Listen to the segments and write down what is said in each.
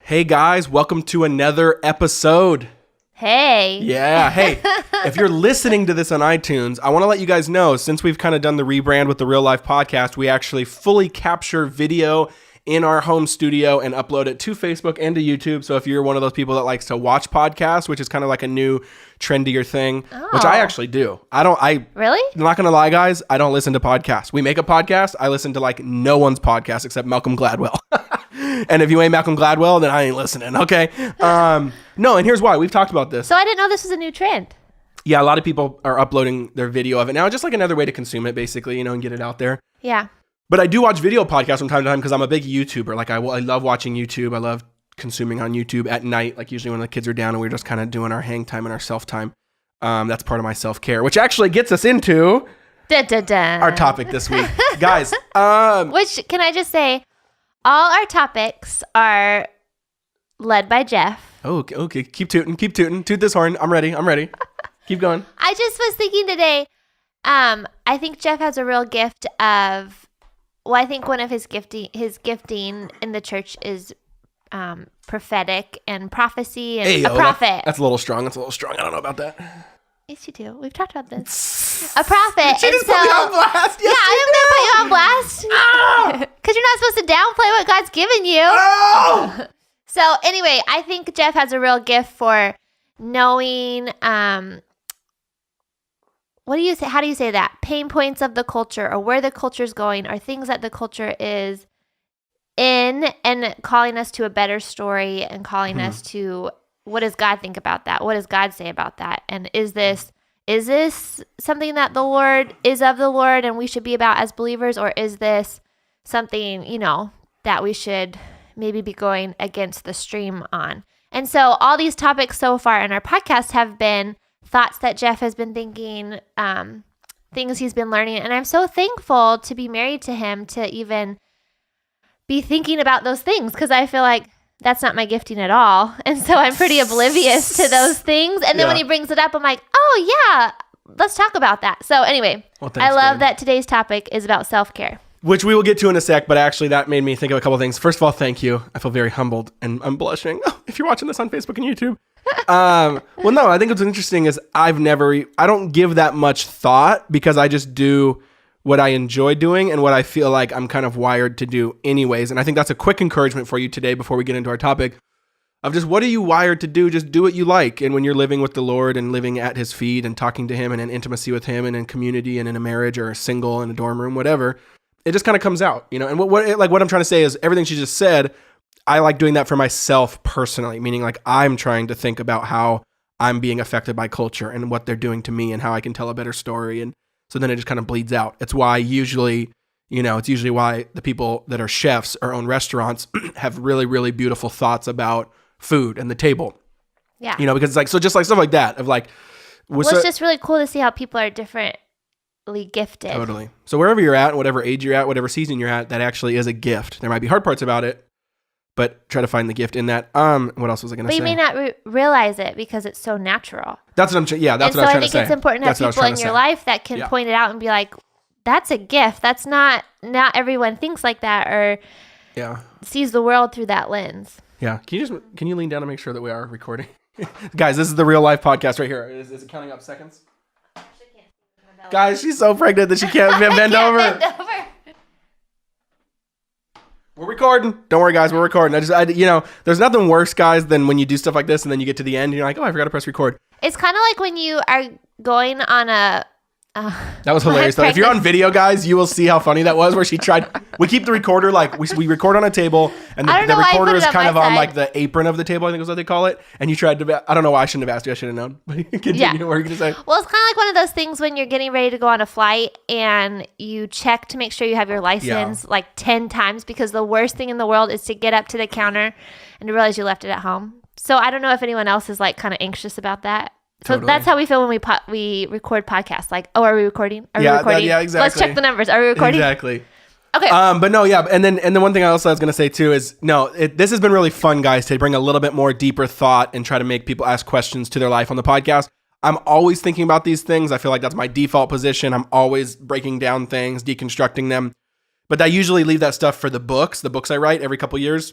Hey guys, welcome to another episode. Hey. Yeah, hey. If you're listening to this on iTunes, I want to let you guys know, since we've kind of done the rebrand with the Real Life Podcast, we actually fully capture video in our home studio and upload it to Facebook and to YouTube. So if you're one of those people that likes to watch podcasts, which is kind of like a new trendier thing, which I actually do. Really? I'm not going to lie, guys. I don't listen to podcasts. We make a podcast. I listen to like no one's podcast except Malcolm Gladwell. And if you ain't Malcolm Gladwell, then I ain't listening. Okay. No, and here's why. We've talked about this. So I didn't know this was a new trend. Yeah, a lot of people are uploading their video of it now, just like another way to consume it, basically, and get it out there. Yeah. But I do watch video podcasts from time to time because I'm a big YouTuber. Like I love watching YouTube. I love consuming on YouTube at night, like usually when the kids are down and we're just kind of doing our hang time and our self time. That's part of my self-care, which actually gets us into our topic this week. Guys. Which, can I just say, all our topics are led by Jeff. Oh, okay. Keep tooting. Toot this horn. I'm ready. Keep going. I just was thinking today, I think Jeff has a real gift of, I think one of his gifting in the church is prophetic and prophecy and a prophet. That's a little strong. I don't know about that. Yes, you do. We've talked about this. A prophet. She just put me on blast. Yes, yeah, I'm going to put you on blast. Because you're not supposed to downplay what God's given you. Oh! So anyway, I think Jeff has a real gift for knowing, what do you say? How do you say that? Pain points of the culture, or where the culture's going, or things that the culture is in, and calling us to a better story, and calling us to, what does God think about that? What does God say about that? And is this something that the Lord is of the Lord and we should be about as believers, or is this something, that we should maybe be going against the stream on? And so all these topics so far in our podcast have been thoughts that Jeff has been thinking, things he's been learning. And I'm so thankful to be married to him, to even be thinking about those things, because I feel like that's not my gifting at all. And so I'm pretty oblivious to those things. And then when he brings it up, I'm like, oh yeah, let's talk about that. So anyway, I love that today's topic is about self-care. Which we will get to in a sec, but actually that made me think of a couple things. First of all, thank you. I feel very humbled and I'm blushing. If you're watching this on Facebook and YouTube. Well, no, I think what's interesting is I don't give that much thought, because I just do what I enjoy doing and what I feel like I'm kind of wired to do anyways. And I think that's a quick encouragement for you today before we get into our topic of just what are you wired to do? Just do what you like. And when you're living with the Lord and living at his feet and talking to him and in intimacy with him and in community and in a marriage or a single in a dorm room, whatever, it just kind of comes out, And what I'm trying to say is everything she just said, I like doing that for myself personally, meaning like I'm trying to think about how I'm being affected by culture and what they're doing to me and how I can tell a better story. And so then it just kind of bleeds out. It's why it's usually why the people that are chefs or own restaurants have really, really beautiful thoughts about food and the table. Yeah. Because it's like, so just like stuff like that of like, it's just really cool to see how people are differently gifted. Totally. So wherever you're at, whatever age you're at, whatever season you're at, that actually is a gift. There might be hard parts about it, but try to find the gift in that. What else was I going to say? But you may not realize it because it's so natural. That's what I'm saying. Yeah, that's what I was trying to say. So I think it's important to have people in your life that can point it out and be like, that's a gift. That's not everyone thinks like that or sees the world through that lens. Yeah. Can you lean down and make sure that we are recording? Guys, this is the Real Life Podcast right here. Is it counting up seconds? Guys, she's so pregnant that she can't bend over. We're recording. Don't worry, guys. We're recording. There's nothing worse, guys, than when you do stuff like this and then you get to the end and you're like, oh, I forgot to press record. It's kind of like when you are going on a... that was hilarious, though. If you're on video, guys, you will see how funny that was, where she tried... We keep the recorder, like, we record on a table, and the recorder is kind of on, like, the apron of the table, I think is what they call it, and you tried to... I don't know why I shouldn't have asked you. I should have known. But continue. What were you going to say? Well, it's kind of like one of those things when you're getting ready to go on a flight, and you check to make sure you have your license, like, 10 times, because the worst thing in the world is to get up to the counter and to realize you left it at home. So I don't know if anyone else is, like, kind of anxious about that. So totally. That's how we feel when we record podcasts. Like, oh, are we recording? Are we recording? Yeah, exactly. Let's check the numbers. Are we recording? Exactly. Okay. But no, yeah. And then one thing I was going to say too is, this has been really fun, guys, to bring a little bit more deeper thought and try to make people ask questions to their life on the podcast. I'm always thinking about these things. I feel like that's my default position. I'm always breaking down things, deconstructing them. But I usually leave that stuff for the books I write every couple years.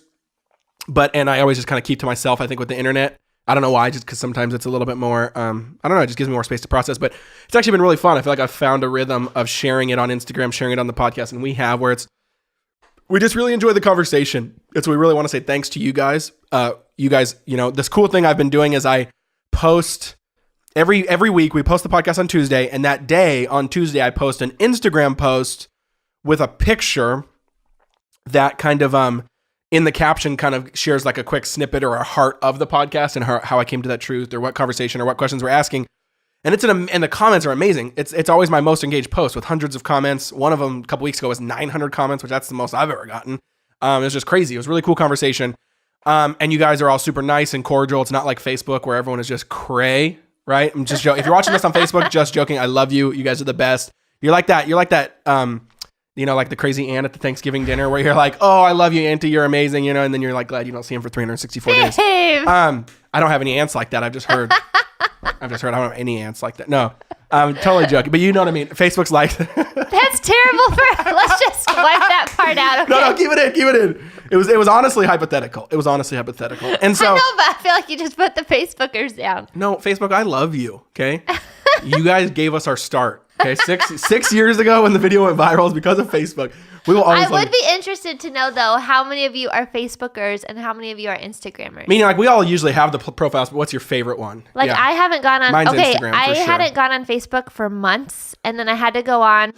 and I always just kind of keep to myself, I think, with the internet. I don't know why, just because sometimes it's a little bit more, I don't know, it just gives me more space to process. But it's actually been really fun. I feel like I've found a rhythm of sharing it on Instagram, sharing it on the podcast, and we just really enjoy the conversation. It's we really want to say thanks to you guys. This cool thing I've been doing is I post every week. We post the podcast on Tuesday, and that day on Tuesday I post an Instagram post with a picture that kind of in the caption kind of shares like a quick snippet or a heart of the podcast and how I came to that truth or what conversation or what questions we're asking. And and the comments are amazing. It's always my most engaged post with hundreds of comments. One of them a couple weeks ago was 900 comments, which that's the most I've ever gotten. It was just crazy. It was a really cool conversation. And you guys are all super nice and cordial. It's not like Facebook where everyone is just cray, right? I'm just joking. If you're watching this on Facebook, just joking. I love you. You guys are the best. You're like that. Like the crazy aunt at the Thanksgiving dinner where you're like, oh, I love you, auntie. You're amazing. And then you're like glad you don't see him for 364 days. I don't have any aunts like that. I've just heard I don't have any aunts like that. No, I'm totally joking, but you know what I mean. Facebook's like That's terrible. Let's just wipe that part out. Okay? No, keep it in. It was honestly hypothetical. And so I know, but I feel like you just put the Facebookers down. No, Facebook, I love you. Okay, you guys gave us our start. Okay, six years ago when the video went viral is because of Facebook. We will always. I would be interested to know though how many of you are Facebookers and how many of you are Instagrammers. Meaning, like we all usually have the profiles, but what's your favorite one? Like I haven't gone on. Mine's okay, Instagram, I for sure. hadn't gone on Facebook for months, and then I had to go on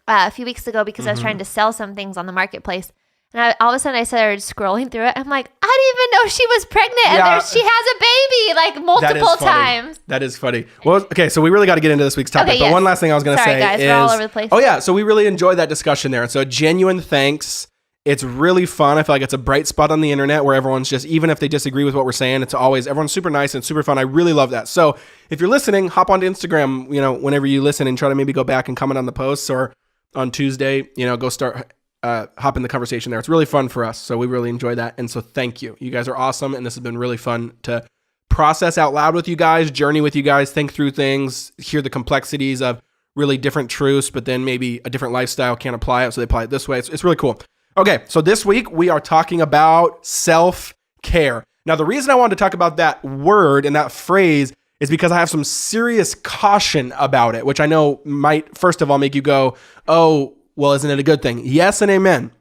a few weeks ago because I was trying to sell some things on the marketplace. And all of a sudden I started scrolling through it. I'm like, I didn't even know she was pregnant. Yeah. And she has a baby like multiple times. That is funny. Well, okay, so we really got to get into this week's topic. Okay, but yes. one last thing I was going to say guys, is... we're all over the place. Oh, yeah. So we really enjoyed that discussion there. And so genuine thanks. It's really fun. I feel like it's a bright spot on the internet where everyone's just, even if they disagree with what we're saying, it's always, everyone's super nice and super fun. I really love that. So if you're listening, hop onto Instagram, whenever you listen and try to maybe go back and comment on the posts or on Tuesday, go start... hop in the conversation there. It's really fun for us. So we really enjoy that. And so thank you. You guys are awesome. And this has been really fun to process out loud with you guys, journey with you guys, think through things, hear the complexities of really different truths, but then maybe a different lifestyle can't apply it. So they apply it this way. It's really cool. Okay. So this week we are talking about self-care. Now, the reason I wanted to talk about that word and that phrase is because I have some serious caution about it, which I know might, first of all, make you go, oh, well, isn't it a good thing? Yes and amen.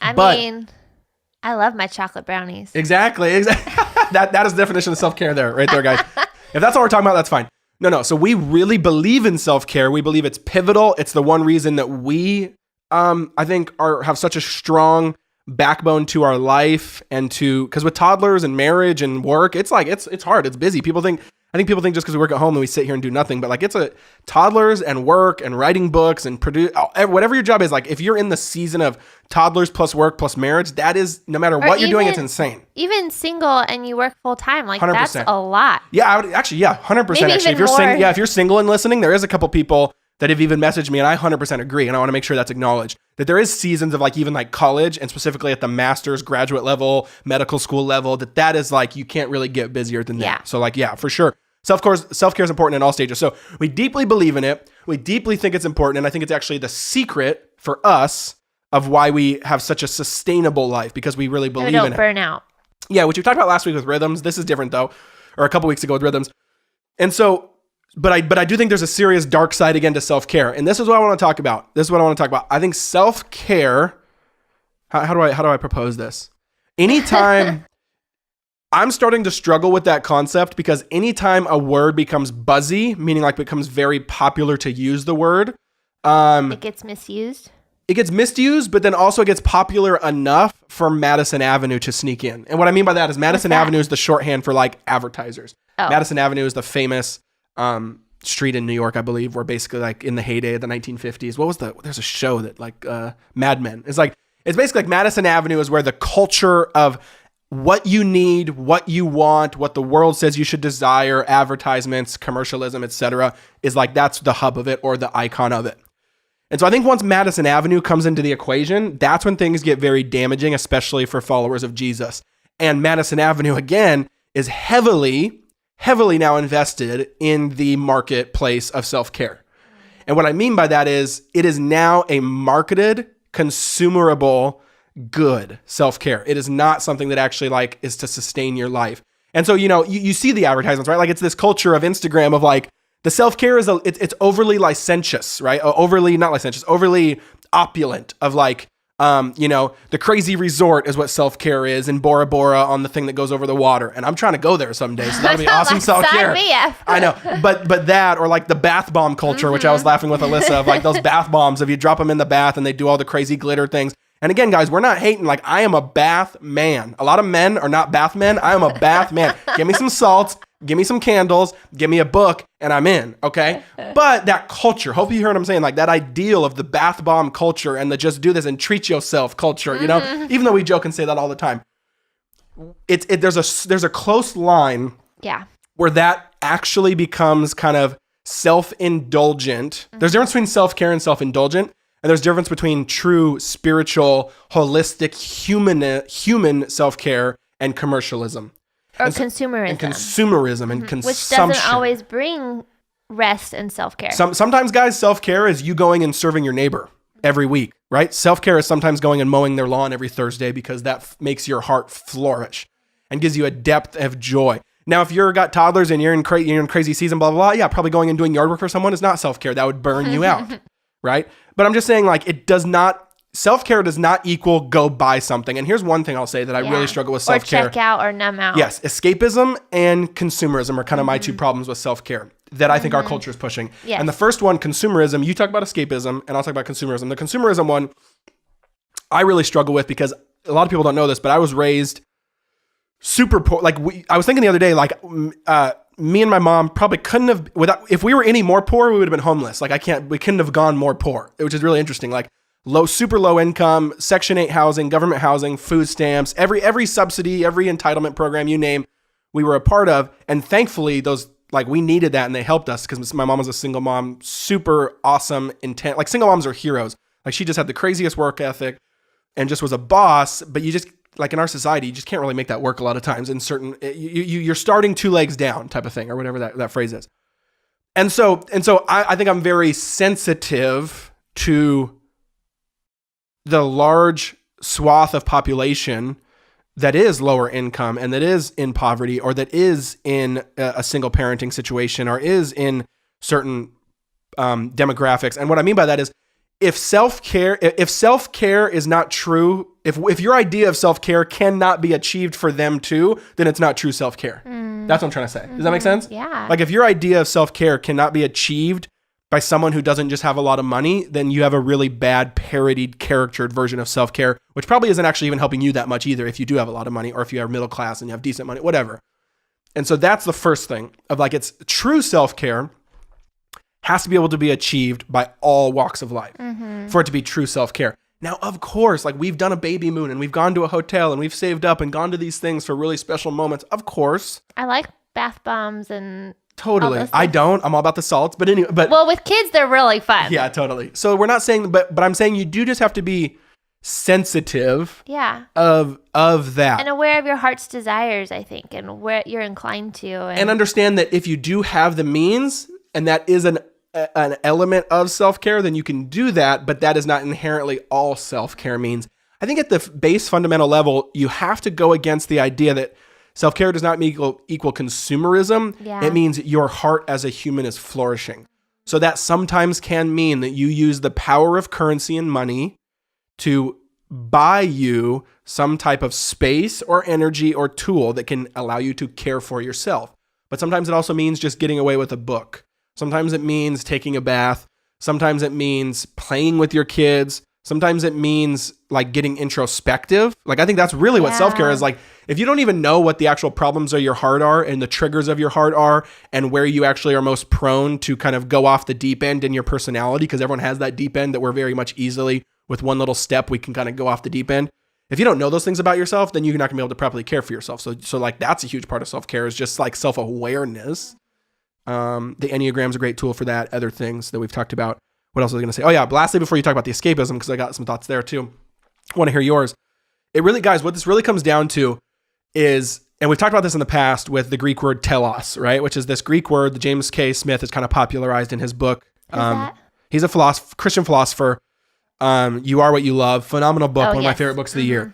I mean, I love my chocolate brownies. Exactly. That is the definition of self-care there, right there, guys. If that's all we're talking about, that's fine. No. So we really believe in self-care. We believe it's pivotal. It's the one reason that we, I think, have such a strong backbone to our life and because with toddlers and marriage and work, it's like, it's hard. It's busy. I think people think just because we work at home that we sit here and do nothing, but like it's toddlers and work and writing books and produce whatever your job is. Like if you're in the season of toddlers plus work plus marriage, that is no matter what you're doing, it's insane. Even single and you work full time, like 100%. That's a lot. Yeah, I would actually, 100%. Maybe actually, if you're single and listening, there is a couple people that have even messaged me, and I 100% agree, and I want to make sure that's acknowledged, that there is seasons of like even like college and specifically at the master's, graduate level, medical school level, that is like you can't really get busier than that. So like, yeah, for sure. Self-care is important in all stages. So we deeply believe in it. We deeply think it's important. And I think it's actually the secret for us of why we have such a sustainable life, because we really believe in it. Don't burn out. Yeah, which we talked about last week with rhythms. This is different though, or a couple weeks ago with rhythms. And so, but I do think there's a serious dark side again to self-care. And this is what I want to talk about. I think self-care, how do I propose this? Anytime... I'm starting to struggle with that concept because anytime a word becomes buzzy, meaning like becomes very popular to use the word, it gets misused. It gets misused, but then also it gets popular enough for Madison Avenue to sneak in. And what I mean by that is Madison Avenue is the shorthand for like advertisers. Oh. Madison Avenue is the famous street in New York, I believe, where basically like in the heyday of the 1950s, there's a show that like Mad Men. It's basically like Madison Avenue is where the culture of what you need, what you want, what the world says you should desire, advertisements, commercialism, etc., is like that's the hub of it or the icon of it. And so I think once Madison Avenue comes into the equation, that's when things get very damaging, especially for followers of Jesus. And Madison Avenue, again, is heavily now invested in the marketplace of self-care. And what I mean by that is it is now a marketed, consumerable, good self-care. It is not something that actually like is to sustain your life. And so, you see the advertisements, right? Like it's this culture of Instagram of like the self-care is it's overly licentious, right? Overly opulent of like, the crazy resort is what self-care is in Bora Bora on the thing that goes over the water. And I'm trying to go there someday. So that'll be awesome self-care. I know. But that, or like the bath bomb culture, which I was laughing with Alyssa of like those bath bombs, if you drop them in the bath and they do all the crazy glitter things. And again, guys, we're not hating. Like I am a bath man. A lot of men are not bath men. I am a bath man. Give me some salts. Give me some candles, give me a book, and I'm in, okay? But that culture, hope you hear what I'm saying, like that ideal of the bath bomb culture and the just do this and treat yourself culture, even though we joke and say that all the time. There's a close line where that actually becomes kind of self-indulgent. There's a difference between self-care and self-indulgent, and there's a difference between true, spiritual, holistic, human self-care and commercialism. Or consumerism. And consumerism and consumption. Which doesn't always bring rest and self-care. Sometimes, guys, self-care is you going and serving your neighbor every week, right? Self-care is sometimes going and mowing their lawn every Thursday because that makes your heart flourish and gives you a depth of joy. Now, if you've got toddlers and you're in crazy season, blah, blah, blah, yeah, probably going and doing yard work for someone is not self-care. That would burn you out, right? But I'm just saying, like, self-care does not equal go buy something. And here's one thing I'll say that I really struggle with self-care. Or check out or numb out. Yes. Escapism and consumerism are kind of my two problems with self-care that I think our culture is pushing. Yes. And the first one, consumerism, you talk about escapism and I'll talk about consumerism. The consumerism one, I really struggle with because a lot of people don't know this, but I was raised super poor. Like I was thinking the other day, like me and my mom probably couldn't have, if we were any more poor, we would have been homeless. Like we couldn't have gone more poor, which is really interesting. Like, super low income, Section 8 housing, government housing, food stamps, every subsidy, every entitlement program you name, we were a part of. And thankfully, we needed that and they helped us because my mom was a single mom, super awesome, intent. Like single moms are heroes. Like she just had the craziest work ethic and just was a boss. But you just, like in our society, you just can't really make that work a lot of times in certain, you're starting two legs down type of thing or whatever that phrase is. And so I think I'm very sensitive to the large swath of population that is lower income and that is in poverty or that is in a single parenting situation or is in certain demographics. And what I mean by that is if self-care is not true, if your idea of self-care cannot be achieved for them too, then it's not true self-care. That's what I'm trying to say. Does that make sense? Yeah. Like if your idea of self-care cannot be achieved by someone who doesn't just have a lot of money, then you have a really bad parodied, caricatured version of self-care, which probably isn't actually even helping you that much either if you do have a lot of money or if you are middle class and you have decent money, whatever. And so that's the first thing of like, it's true self-care has to be able to be achieved by all walks of life for it to be true self-care. Now, of course, like we've done a baby moon and we've gone to a hotel and we've saved up and gone to these things for really special moments. Of course. I like bath bombs and totally. I don't. I'm all about the salts. But anyway, well, with kids, they're really fun. Yeah, totally. So we're not saying, but I'm saying you do just have to be sensitive. Yeah. Of that. And aware of your heart's desires, I think, and where you're inclined to. And understand that if you do have the means, and that is an element of self-care, then you can do that. But that is not inherently all self-care means. I think at the base fundamental level, you have to go against the idea that self-care does not equal consumerism. Yeah. It means your heart as a human is flourishing. So that sometimes can mean that you use the power of currency and money to buy you some type of space or energy or tool that can allow you to care for yourself. But sometimes it also means just getting away with a book. Sometimes it means taking a bath. Sometimes it means playing with your kids. Sometimes it means like getting introspective. Like I think that's really what self-care is. Like if you don't even know what the actual problems of your heart are and the triggers of your heart are and where you actually are most prone to kind of go off the deep end in your personality, because everyone has that deep end that we're very much easily with one little step, we can kind of go off the deep end. If you don't know those things about yourself, then you're not gonna be able to properly care for yourself. So like that's a huge part of self-care is just like self-awareness. The Enneagram's a great tool for that. Other things that we've talked about. What else was I going to say? Oh yeah. Lastly, before you talk about the escapism, because I got some thoughts there too. I want to hear yours. It really, guys, what this really comes down to is, and we've talked about this in the past with the Greek word telos, right? Which is this Greek word that James K. Smith has kind of popularized in his book. He's a Christian philosopher. You Are What You Love. Phenomenal book. One of my yes. favorite books of the year.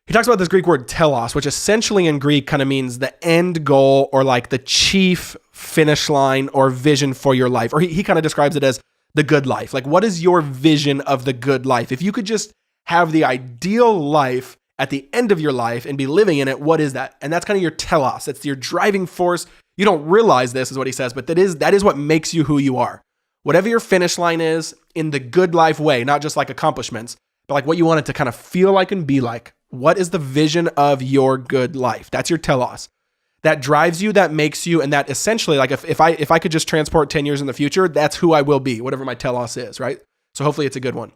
He talks about this Greek word telos, which essentially in Greek kind of means the end goal or like the chief finish line or vision for your life. Or he kind of describes it as the good life. Like, what is your vision of the good life? If you could just have the ideal life at the end of your life and be living in it, what is that? And that's kind of your telos. It's your driving force. You don't realize this is what he says, but that is what makes you who you are. Whatever your finish line is in the good life way, not just like accomplishments, but like what you want it to kind of feel like and be like. What is the vision of your good life? That's your telos. That drives you, that makes you, and that essentially, like if I could just transport 10 years in the future, that's who I will be, whatever my telos is, right? So hopefully it's a good one.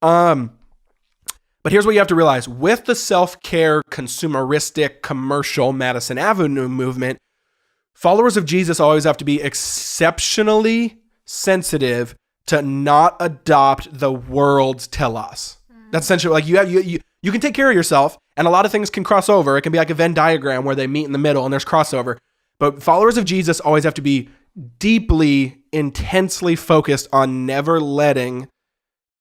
But here's what you have to realize. With the self-care, consumeristic, commercial Madison Avenue movement, followers of Jesus always have to be exceptionally sensitive to not adopt the world's telos. That's essentially like you can take care of yourself, and a lot of things can cross over. It can be like a Venn diagram where they meet in the middle and there's crossover. But followers of Jesus always have to be deeply, intensely focused on never letting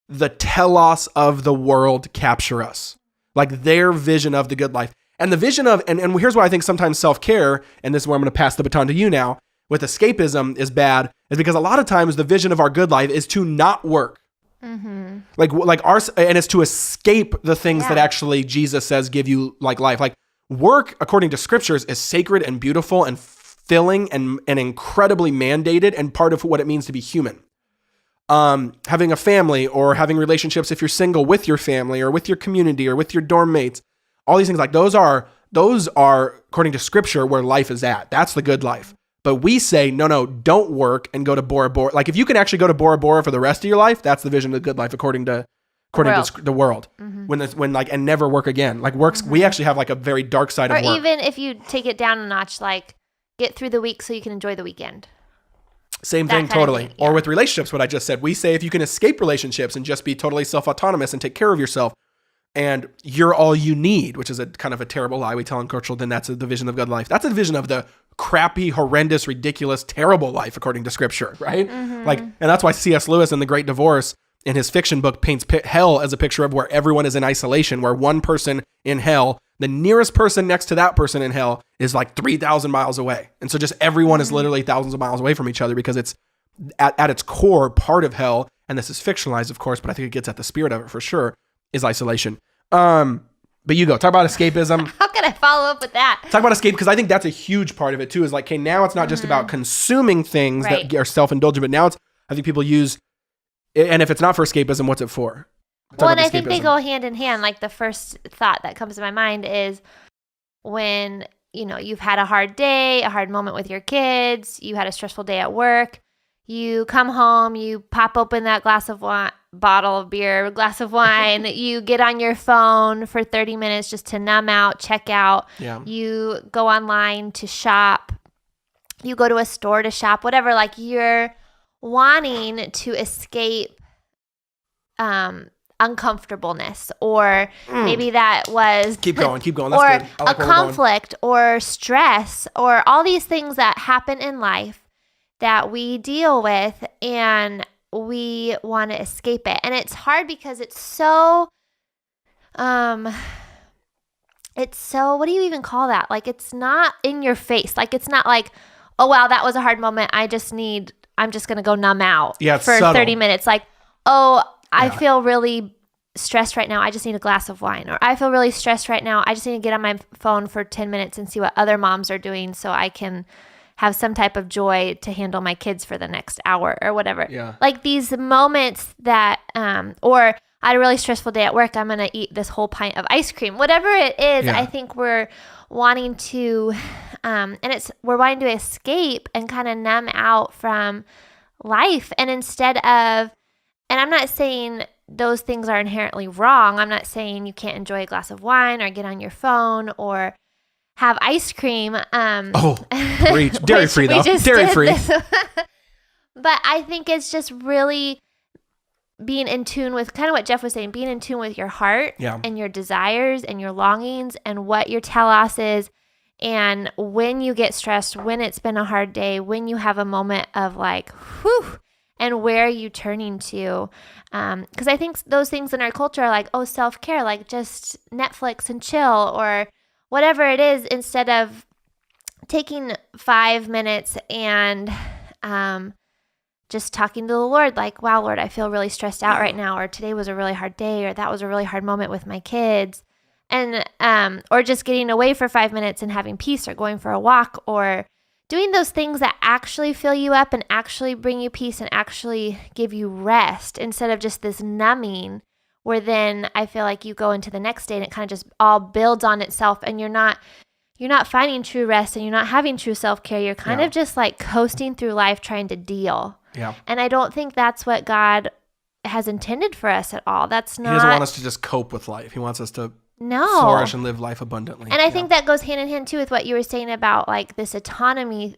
the telos of the world capture us. Like their vision of the good life. And the vision of, and here's why I think sometimes self-care, and this is where I'm going to pass the baton to you now, with escapism is bad, is because a lot of times the vision of our good life is to not work. Mm-hmm. And it's to escape the things that actually Jesus says give you like life. Like work, according to scriptures, is sacred and beautiful and filling and incredibly mandated and part of what it means to be human. Having a family or having relationships if you're single with your family or with your community or with your dorm mates, all these things like those are according to scripture where life is at. That's the good life. But we say, no, don't work and go to Bora Bora. Like if you can actually go to Bora Bora for the rest of your life, that's the vision of the good life according to the world. Mm-hmm. And never work again. Like works, we actually have like a very dark side of work. Or even if you take it down a notch, like get through the week so you can enjoy the weekend. Same thing, totally. Thing, yeah. Or with relationships, what I just said, we say if you can escape relationships and just be totally self-autonomous and take care of yourself, and you're all you need, which is a kind of a terrible lie we tell in culture, then that's a division of good life. That's a division of the crappy, horrendous, ridiculous, terrible life according to scripture, right? Mm-hmm. Like, and that's why C.S. Lewis in The Great Divorce in his fiction book paints hell as a picture of where everyone is in isolation, where one person in hell, the nearest person next to that person in hell is like 3,000 miles away. And so just everyone is literally thousands of miles away from each other because it's at its core part of hell. And this is fictionalized, of course, but I think it gets at the spirit of it for sure, is isolation. But you go. Talk about escapism. How can I follow up with that? Talk about escape, because I think that's a huge part of it too, is like, okay, now it's not just about consuming things that are self-indulgent, but now I think people use, and if it's not for escapism, what's it for? Well, and I think they go hand in hand. Like the first thought that comes to my mind is when, you've had a hard day, a hard moment with your kids, you had a stressful day at work, you come home, you pop open that glass of wine, bottle of beer, glass of wine, you get on your phone for 30 minutes just to numb out, check out. Yeah. You go online to shop. You go to a store to shop, whatever. Like you're wanting to escape uncomfortableness, or maybe that was keep going. That's or good. I like a conflict or stress or all these things that happen in life that we deal with, and we want to escape it. And it's hard because it's so what do you even call that? Like it's not in your face. Like it's not like, oh wow, that was a hard moment, I'm just gonna go numb out for subtle. 30 minutes. Like, oh, I feel really stressed right now, I just need a glass of wine. Or I feel really stressed right now, I just need to get on my phone for 10 minutes and see what other moms are doing so I can have some type of joy to handle my kids for the next hour or whatever. Yeah. Like these moments that, or I had a really stressful day at work, I'm going to eat this whole pint of ice cream. Whatever it is, I think we're wanting to, we're wanting to escape and kind of numb out from life. And instead of, and I'm not saying those things are inherently wrong. I'm not saying you can't enjoy a glass of wine or get on your phone or have ice cream. Preach. Dairy free though. Dairy free. But I think it's just really being in tune with kind of what Jeff was saying, being in tune with your heart and your desires and your longings and what your telos is. And when you get stressed, when it's been a hard day, when you have a moment of like, whew, And where are you turning to? Because I think those things in our culture are like, oh, self-care, like just Netflix and chill or whatever it is, instead of taking 5 minutes and just talking to the Lord, like, wow, Lord, I feel really stressed out right now, or today was a really hard day, or that was a really hard moment with my kids. And or just getting away for 5 minutes and having peace, or going for a walk, or doing those things that actually fill you up and actually bring you peace and actually give you rest, instead of just this numbing where then I feel like you go into the next day and it kind of just all builds on itself, and you're not finding true rest, and you're not having true self-care. You're kind of just like coasting through life trying to deal. Yeah. And I don't think that's what God has intended for us at all. That's not. He doesn't want us to just cope with life. He wants us to flourish and live life abundantly. And I think that goes hand in hand too with what you were saying about like this autonomy.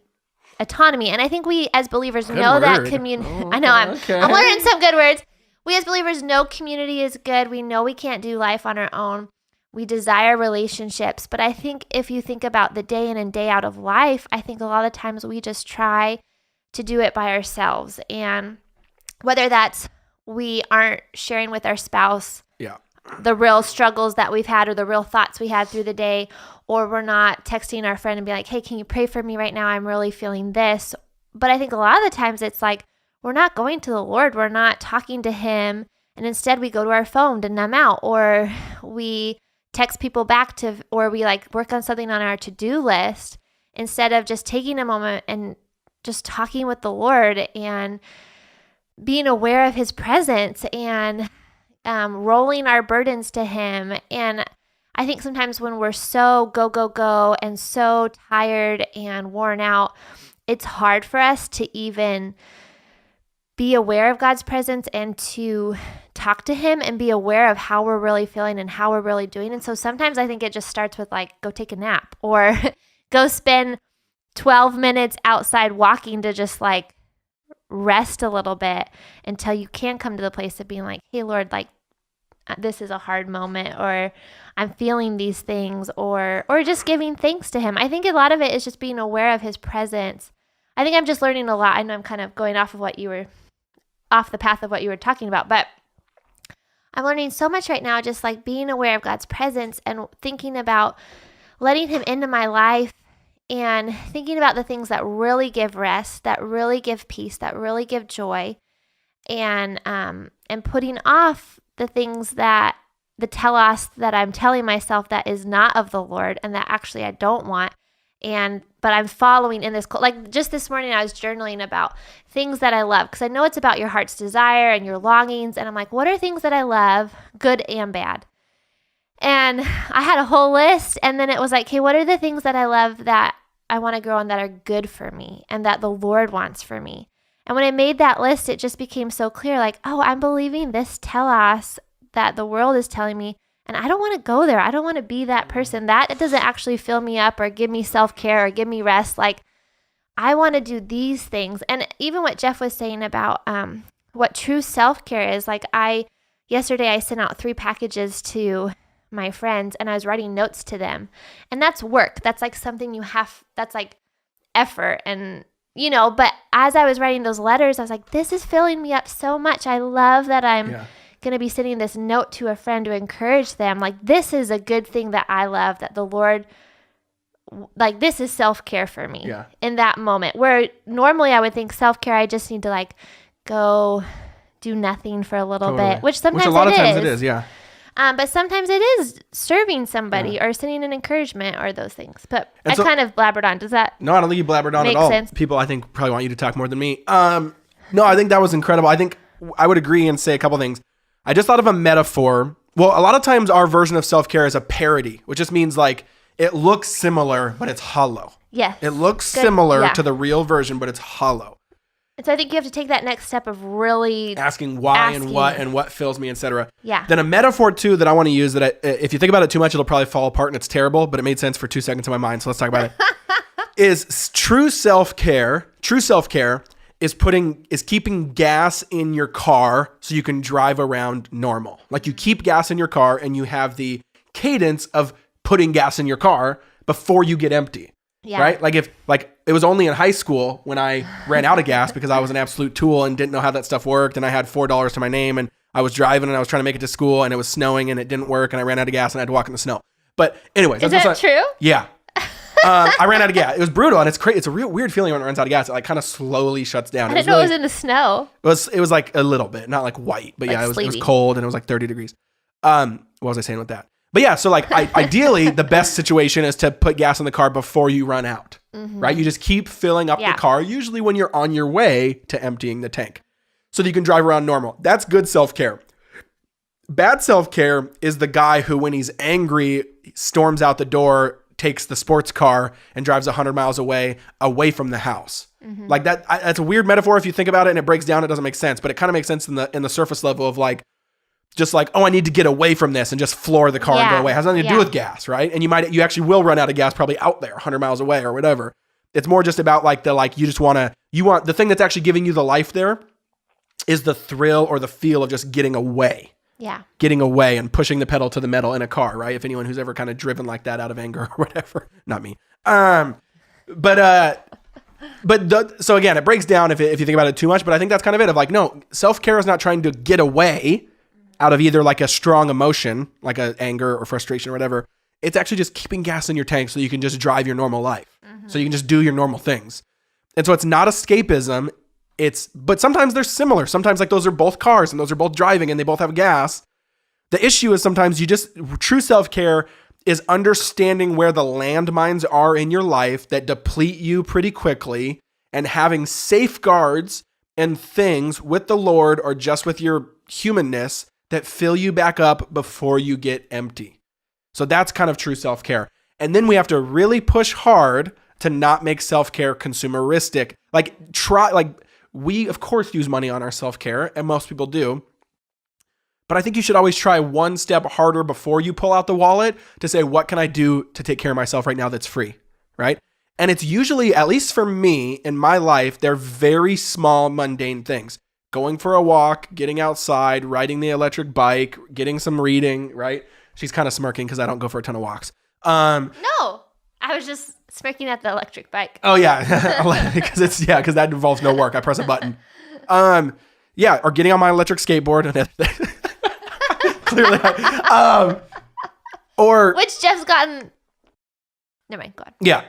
And I think we as believers know that community. I know I'm learning some good words. We as believers know community is good. We know we can't do life on our own. We desire relationships. But I think if you think about the day in and day out of life, I think a lot of times we just try to do it by ourselves. And whether that's we aren't sharing with our spouse the real struggles that we've had or the real thoughts we had through the day, or we're not texting our friend and be like, hey, can you pray for me right now? I'm really feeling this. But I think a lot of the times it's like we're not going to the Lord. We're not talking to him. And instead we go to our phone to numb out, or we text people back to, or we like work on something on our to-do list instead of just taking a moment and just talking with the Lord and being aware of his presence and rolling our burdens to him. And I think sometimes when we're so go and so tired and worn out, it's hard for us to even be aware of God's presence and to talk to him and be aware of how we're really feeling and how we're really doing. And so sometimes I think it just starts with like, go take a nap or go spend 12 minutes outside walking to just like rest a little bit until you can come to the place of being like, hey, Lord, like this is a hard moment, or I'm feeling these things, or just giving thanks to him. I think a lot of it is just being aware of his presence. I think I'm just learning a lot. I know I'm kind of going off the path of what you were talking about, but I'm learning so much right now, just like being aware of God's presence and thinking about letting him into my life and thinking about the things that really give rest, that really give peace, that really give joy, and putting off the things that the telos that I'm telling myself that is not of the Lord and that actually I don't want. But I'm following in this, like just this morning I was journaling about things that I love, because I know it's about your heart's desire and your longings. And I'm like, what are things that I love, good and bad? And I had a whole list, and then it was like, hey, what are the things that I love that I want to grow in that are good for me and that the Lord wants for me? And when I made that list, it just became so clear, like, oh, I'm believing this telos that the world is telling me, and I don't want to go there. I don't want to be that person. That doesn't actually fill me up or give me self-care or give me rest. Like, I want to do these things. And even what Jeff was saying about what true self-care is, like yesterday I sent out 3 packages to my friends, and I was writing notes to them. And that's work. That's like something that's like effort and but as I was writing those letters, I was like, this is filling me up so much. I love that I'm going to be sending this note to a friend to encourage them. Like, this is a good thing that I love, that the Lord, like, this is self-care for me in that moment, where normally I would think self-care, I just need to like go do nothing for a little bit, which sometimes a lot of times it is. Yeah. But sometimes it is serving somebody or sending an encouragement or those things. But I kind of blabbered on. Does that No, I don't think you blabbered on at all. Sense? People, I think, probably want you to talk more than me. No, I think that was incredible. I think I would agree and say a couple things. I just thought of a metaphor. Well, a lot of times our version of self-care is a parody, which just means like it looks similar, but it's hollow. Yes. It looks similar to the real version, but it's hollow. And so I think you have to take that next step of really asking why and what fills me, etc. Yeah. Then a metaphor too that I want to use that if you think about it too much, it'll probably fall apart and it's terrible, but it made sense for 2 seconds in my mind. So let's talk about it. Is true self-care is keeping gas in your car so you can drive around normal. Like you keep gas in your car and you have the cadence of putting gas in your car before you get empty. Yeah. Right? Like if it was only in high school when I ran out of gas because I was an absolute tool and didn't know how that stuff worked, and I had $4 to my name, and I was driving and I was trying to make it to school, and it was snowing and it didn't work, and I ran out of gas and I had to walk in the snow. But anyways, Is that true? Yeah. I ran out of gas. It was brutal, and it's a real weird feeling when it runs out of gas. It like kind of slowly shuts down. I didn't know it was in the snow. It was like a little bit, not like white, but like yeah, it was sleepy. cold and it was like 30 degrees. What was I saying with that? But yeah, so like ideally the best situation is to put gas in the car before you run out, right? You just keep filling up the car, usually when you're on your way to emptying the tank, so that you can drive around normal. That's good self-care. Bad self-care is the guy who, when he's angry, storms out the door, takes the sports car and drives 100 miles away from the house. Like that. That's a weird metaphor if you think about it, and it breaks down. It doesn't make sense, but it kind of makes sense in the surface level of like, just like, oh, I need to get away from this and just floor the car and go away. It has nothing to do with gas, right? And you actually will run out of gas probably out there 100 miles away or whatever. It's more just about like you want the thing that's actually giving you the life there is the thrill or the feel of just getting away. Yeah. Getting away and pushing the pedal to the metal in a car, right? If anyone who's ever kind of driven like that out of anger or whatever. Not me. So again, it breaks down if you think about it too much, but I think that's kind of it of like, no, self-care is not trying to get away out of either like a strong emotion, like a anger or frustration or whatever. It's actually just keeping gas in your tank so you can just drive your normal life. So you can just do your normal things. And so it's not escapism. But sometimes they're similar. Sometimes like those are both cars and those are both driving and they both have gas. The issue is sometimes true self-care is understanding where the landmines are in your life that deplete you pretty quickly, and having safeguards and things with the Lord or just with your humanness that fill you back up before you get empty. So that's kind of true self-care. And then we have to really push hard to not make self-care consumeristic. We, of course, use money on our self-care, and most people do. But I think you should always try one step harder before you pull out the wallet to say, what can I do to take care of myself right now that's free, right? And it's usually, at least for me, in my life, they're very small, mundane things. Going for a walk, getting outside, riding the electric bike, getting some reading, right? She's kind of smirking because I don't go for a ton of walks. No, I was just smirking at the electric bike. Oh yeah, because that involves no work. I press a button. Or getting on my electric skateboard and clearly, which Jeff's gotten. Never mind. Go on. Yeah.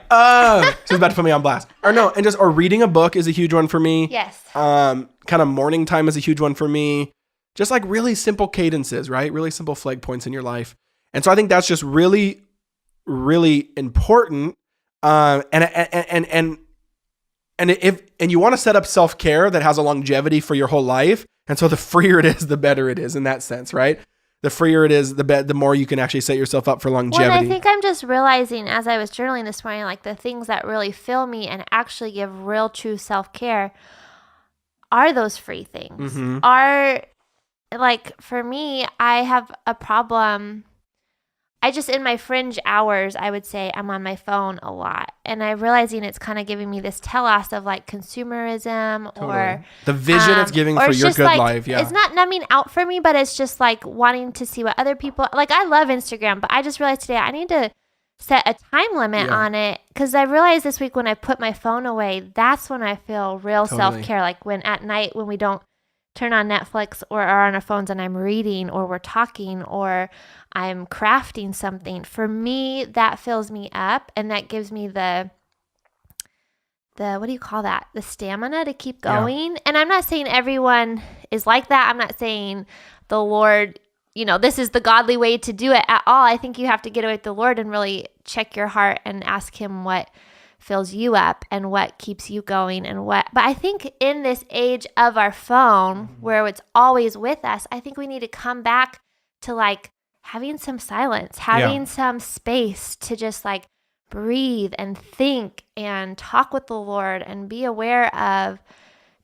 She's about to put me on blast. Or reading a book is a huge one for me. Yes. Kind of morning time is a huge one for me. Just like really simple cadences, right? Really simple flag points in your life. And so I think that's just really, really important. And you want to set up self-care that has a longevity for your whole life. And so the freer it is, the better it is in that sense, right? The freer it is, the more you can actually set yourself up for longevity. Well, I think I'm just realizing as I was journaling this morning, like the things that really fill me and actually give real true self-care are those free things. Are, like, for me, I have a problem. I just, in my fringe hours, I would say I'm on my phone a lot. And I'm realizing it's kind of giving me this telos of like consumerism or the vision it's giving for your good life. Yeah. It's not numbing out for me, but it's just like wanting to see what other people, like I love Instagram, but I just realized today I need to set a time limit on it. Cause I realized this week when I put my phone away, that's when I feel real self-care. Like when at night, when we don't turn on Netflix or are on our phones and I'm reading or we're talking or I'm crafting something. For me, that fills me up and that gives me the what do you call that? The stamina to keep going. And I'm not saying everyone is like that. I'm not saying the Lord, this is the godly way to do it at all. I think you have to get away with the Lord and really check your heart and ask him what fills you up and what keeps you going but I think in this age of our phone where it's always with us, I think we need to come back to like having some silence, having some space to just like breathe and think and talk with the Lord and be aware of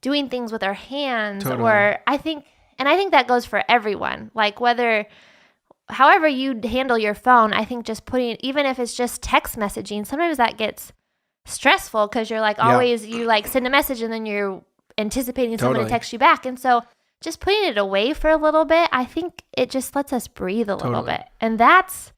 doing things with our hands. Or I think that goes for everyone, like however you handle your phone. I think just even if it's just text messaging, sometimes that gets stressful because you're like always you like send a message and then you're anticipating someone to text you back, and so just putting it away for a little bit, I think it just lets us breathe a little bit, and that's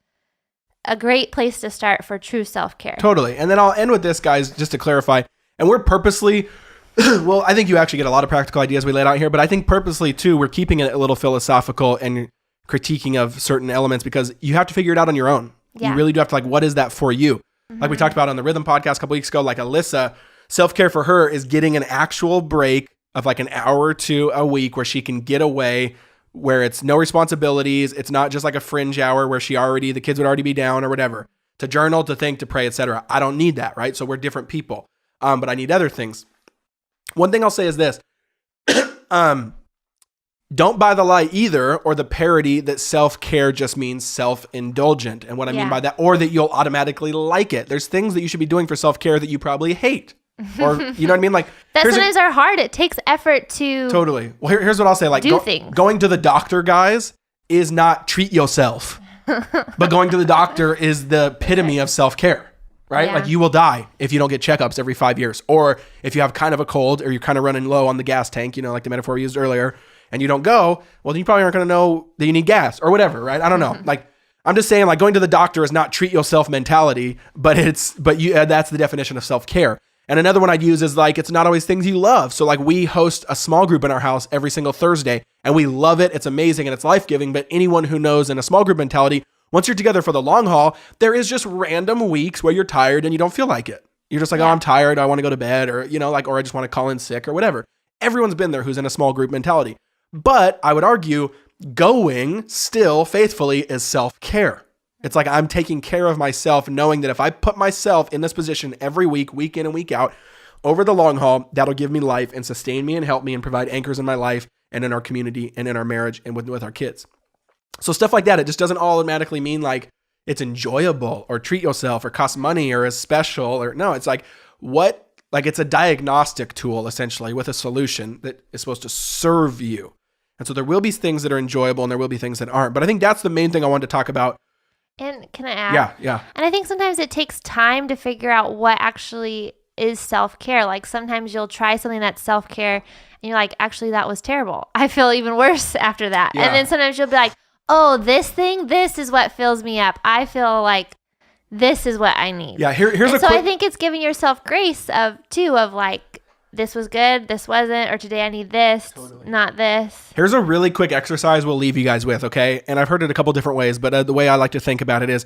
a great place to start for true self-care. Totally. And then I'll end with this, guys, just to clarify. And we're purposely, well, I think you actually get a lot of practical ideas we laid out here, but I think purposely too, we're keeping it a little philosophical and critiquing of certain elements because you have to figure it out on your own. Yeah. You really do have to what is that for you? Like we talked about on the Rhythm podcast a couple weeks ago, like Alyssa, self-care for her is getting an actual break of like an hour or two a week where she can get away, where it's no responsibilities. It's not just like a fringe hour where the kids would already be down or whatever, to journal, to think, to pray, etc. I don't need that, right? So we're different people. But I need other things. One thing I'll say is this. Don't buy the lie either, or the parody that self-care just means self-indulgent. And what I mean by that, or that you'll automatically like it. There's things that you should be doing for self-care that you probably hate. Or, you know what I mean? Like that sometimes are hard. It takes effort to Totally. Well, here's what I'll say. Like things. Going to the doctor, guys, is not treat yourself. But going to the doctor is the epitome of self-care, right? Yeah. Like you will die if you don't get checkups every 5 years. Or if you have kind of a cold or you're kind of running low on the gas tank, like the metaphor we used earlier, and you don't go, well, then you probably aren't going to know that you need gas or whatever, right? I don't know. Like, I'm just saying, like, going to the doctor is not treat yourself mentality, but that's the definition of self-care. And another one I'd use is like, it's not always things you love. So like we host a small group in our house every single Thursday and we love it. It's amazing and it's life-giving. But anyone who knows in a small group mentality, once you're together for the long haul, there is just random weeks where you're tired and you don't feel like it. You're just like, oh, I'm tired. I want to go to bed or, or I just want to call in sick or whatever. Everyone's been there who's in a small group mentality. But I would argue going still faithfully is self-care. It's like I'm taking care of myself, knowing that if I put myself in this position every week, week in and week out, over the long haul, that'll give me life and sustain me and help me and provide anchors in my life and in our community and in our marriage and with our kids. So stuff like that, it just doesn't automatically mean like it's enjoyable or treat yourself or cost money or is special or no, it's like it's a diagnostic tool essentially with a solution that is supposed to serve you. And so there will be things that are enjoyable and there will be things that aren't. But I think that's the main thing I wanted to talk about. And can I add? Yeah. And I think sometimes it takes time to figure out what actually is self-care. Like sometimes you'll try something that's self-care and you're like, actually, that was terrible. I feel even worse after that. Yeah. And then sometimes you'll be like, oh, this is what fills me up. I feel like this is what I need. Yeah, here's so I think it's giving yourself grace of like, this was good, this wasn't, or today I need this, not this. Here's a really quick exercise we'll leave you guys with, okay? And I've heard it a couple different ways, but the way I like to think about it is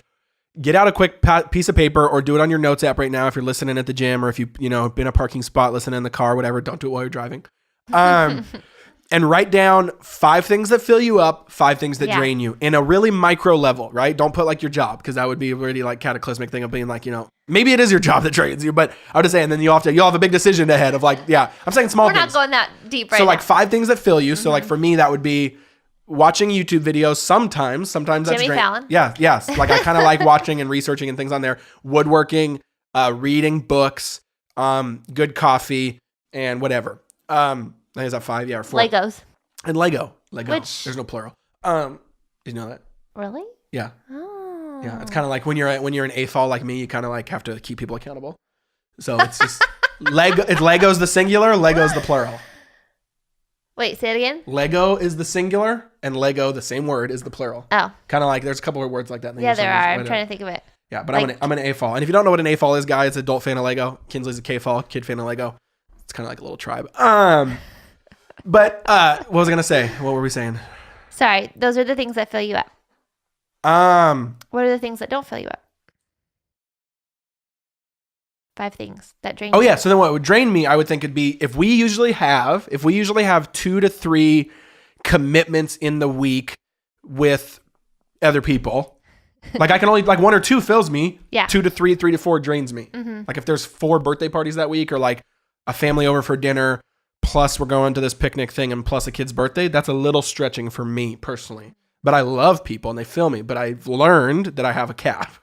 get out a quick piece of paper or do it on your notes app right now if you're listening at the gym or if you've been in a parking spot, listening in the car, whatever. Don't do it while you're driving. And write down 5 things that fill you up, 5 things that drain you in a really micro level, right? Don't put like your job because that would be a really like cataclysmic thing of being like, maybe it is your job that drains you, but I would just say, and then you'll have a big decision ahead of like, I'm saying small things. We're not going that deep right now. So like 5 things that fill you. So like for me, that would be watching YouTube videos. Sometimes that's Jimmy Fallon. Yeah. Yes. Like I kind of like watching and researching and things on there, woodworking, reading books, good coffee and whatever. Is that 5? Yeah. Or 4. Legos. And Lego. Which, there's no plural. Did you know that? Really? Yeah. Oh. Yeah. It's kind of like when you're an AFOL like me, you kind of like have to keep people accountable. So it's just Lego's the singular, Lego's the plural. Wait, say it again. Lego is the singular and Lego, the same word, is the plural. Oh. Kind of like there's a couple of words like that. Yeah, there are. I'm trying to think of it. Yeah, but like, I'm an AFOL. And if you don't know what an AFOL is, guys, adult fan of Lego. Kinsley's a KFOL, kid fan of Lego. It's kind of like a little tribe. But what was I going to say? What were we saying? Sorry. Those are the things that fill you up. What are the things that don't fill you up? 5 things that drain you. Oh, yeah. So then what would drain me, I would think it'd be if we usually have 2 to 3 commitments in the week with other people. Like I can only, like 1 or 2 fills me. Yeah. 2 to 3, 3 to 4 drains me. Mm-hmm. Like if there's 4 birthday parties that week or like a family over for dinner, plus we're going to this picnic thing and plus a kid's birthday, that's a little stretching for me personally. But I love people and they fill me, but I've learned that I have a cap.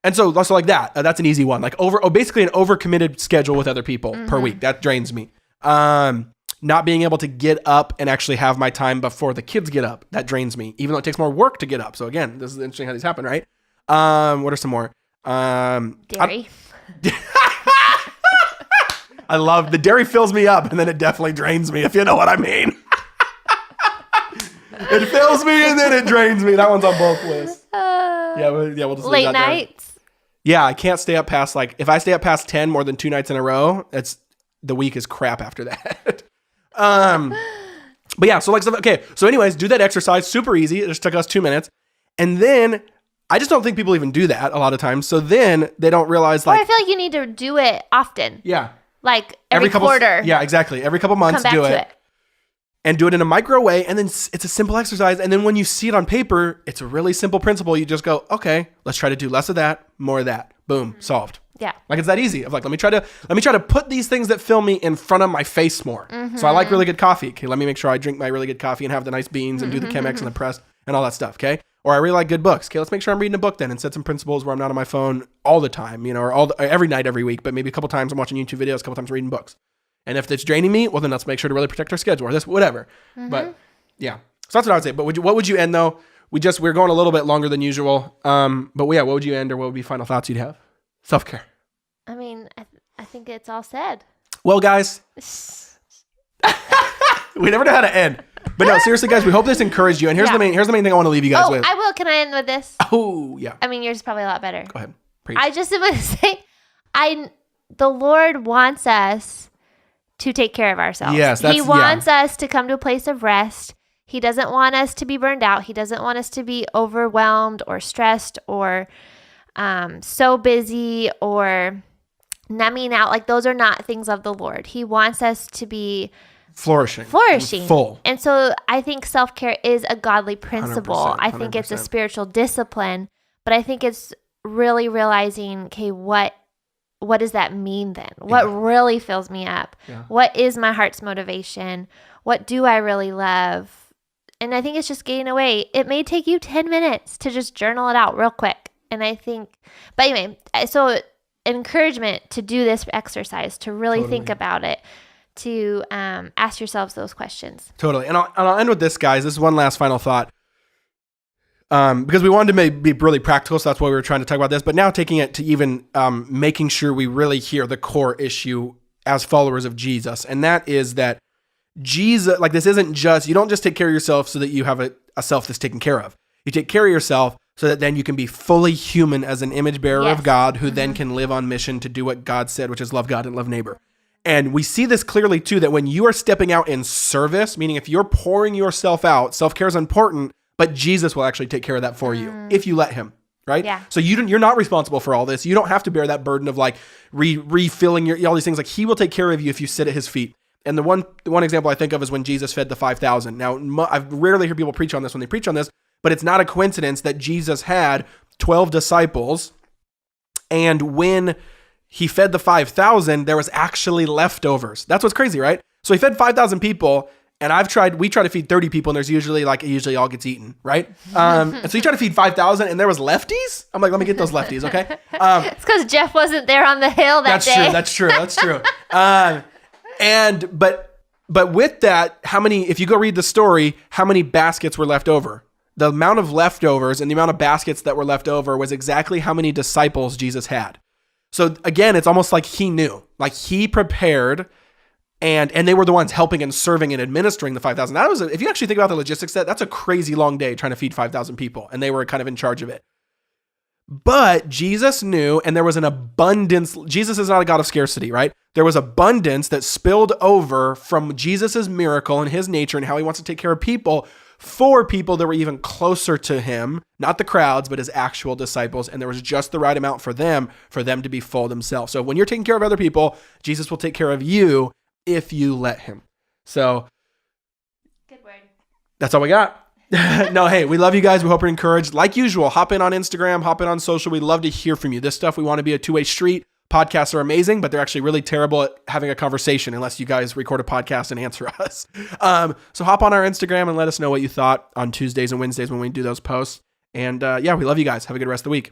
And so like that, that's an easy one. Like basically an overcommitted schedule with other people per week. That drains me. Not being able to get up and actually have my time before the kids get up. That drains me, even though it takes more work to get up. So again, this is interesting how these happen, right? What are some more? Dairy. I love the dairy fills me up and then it definitely drains me, if you know what I mean. It fills me and then it drains me. That one's on both lists. We'll just leave Late that there. nights. Yeah, I can't stay up past if I stay up past 10 more than 2 nights in a row, the week is crap after that. But yeah, so okay. So anyways, do that exercise. Super easy. It just took us 2 minutes. And then I just don't think people even do that a lot of times. So then they don't realize Or I feel like you need to do it often. Yeah. Like every quarter. Yeah, exactly. Every couple months, Come back do to it. And do it in a micro way. And then it's a simple exercise. And then when you see it on paper, it's a really simple principle. You just go, okay, let's try to do less of that, more of that. Boom, solved. Yeah. Like it's that easy. Of like, let me try to put these things that fill me in front of my face more. So I like really good coffee. Okay, let me make sure I drink my really good coffee and have the nice beans and do the Chemex and the press and all that stuff. Okay. Or I really like good books. Okay, let's make sure I'm reading a book then and set some principles where I'm not on my phone all the time, or every night, every week, but maybe a couple times I'm watching YouTube videos, a couple times reading books. And if it's draining me, well, then let's make sure to really protect our schedule or this, whatever. But yeah, so that's what I would say. But what would you end though? We're going a little bit longer than usual. But yeah, what would you end or what would be final thoughts you'd have? Self-care. I mean, I think it's all said. Well, guys, we never know how to end. But no, seriously, guys, we hope this encouraged you. And here's the main thing I want to leave you guys with. I will. Can I end with this? Oh, yeah. I mean, yours is probably a lot better. Go ahead. Preach. I just am going to say, the Lord wants us to take care of ourselves. Yes, He wants us to come to a place of rest. He doesn't want us to be burned out. He doesn't want us to be overwhelmed or stressed or so busy or numbing out. Like those are not things of the Lord. He wants us to be flourishing, and full. And so I think self-care is a godly principle. 100%. I think it's a spiritual discipline, but I think it's really realizing, okay, what does that mean then? What really fills me up? Yeah. What is my heart's motivation? What do I really love? And I think it's just getting away. It may take you 10 minutes to just journal it out real quick. And I think, but anyway, so encouragement to do this exercise, to really think about it, to ask yourselves those questions. Totally. And I'll end with this, guys. This is one last final thought. Because we wanted to be really practical, so that's why we were trying to talk about this. But now taking it to even making sure we really hear the core issue as followers of Jesus. And that is that Jesus, like this isn't just, you don't just take care of yourself so that you have a self that's taken care of. You take care of yourself so that then you can be fully human as an image bearer of God who then can live on mission to do what God said, which is love God and love neighbor. And we see this clearly too, that when you are stepping out in service, meaning if you're pouring yourself out, self-care is important, but Jesus will actually take care of that for you if you let him, right? Yeah. So you're not responsible for all this. You don't have to bear that burden of like refilling all these things. Like he will take care of you if you sit at his feet. And the one example I think of is when Jesus fed the 5,000. Now, I rarely hear people preach on this when they preach on this, but it's not a coincidence that Jesus had 12 disciples. And when he fed the 5,000, there was actually leftovers. That's what's crazy, right? So he fed 5,000 people. And we try to feed 30 people and there's usually all gets eaten, right? And so you try to feed 5,000 and there was lefties? I'm like, let me get those lefties, okay? It's because Jeff wasn't there on the hill that day. That's true. But with that, if you go read the story, how many baskets were left over? The amount of leftovers and the amount of baskets that were left over was exactly how many disciples Jesus had. So again, it's almost like he knew, like he prepared. And they were the ones helping and serving and administering the 5,000. If you actually think about the logistics, that's a crazy long day trying to feed 5,000 people. And they were kind of in charge of it. But Jesus knew, and there was an abundance. Jesus is not a God of scarcity, right? There was abundance that spilled over from Jesus's miracle and his nature and how he wants to take care of people for people that were even closer to him, not the crowds, but his actual disciples. And there was just the right amount for them to be full themselves. So when you're taking care of other people, Jesus will take care of you if you let him. So good word. That's all we got. No, hey, we love you guys. We hope you're encouraged. Like usual, hop in on Instagram, hop in on social. We love to hear from you. This stuff, we want to be a two-way street. Podcasts are amazing, but they're actually really terrible at having a conversation unless you guys record a podcast and answer us. So hop on our Instagram and let us know what you thought on Tuesdays and Wednesdays when we do those posts. And we love you guys. Have a good rest of the week.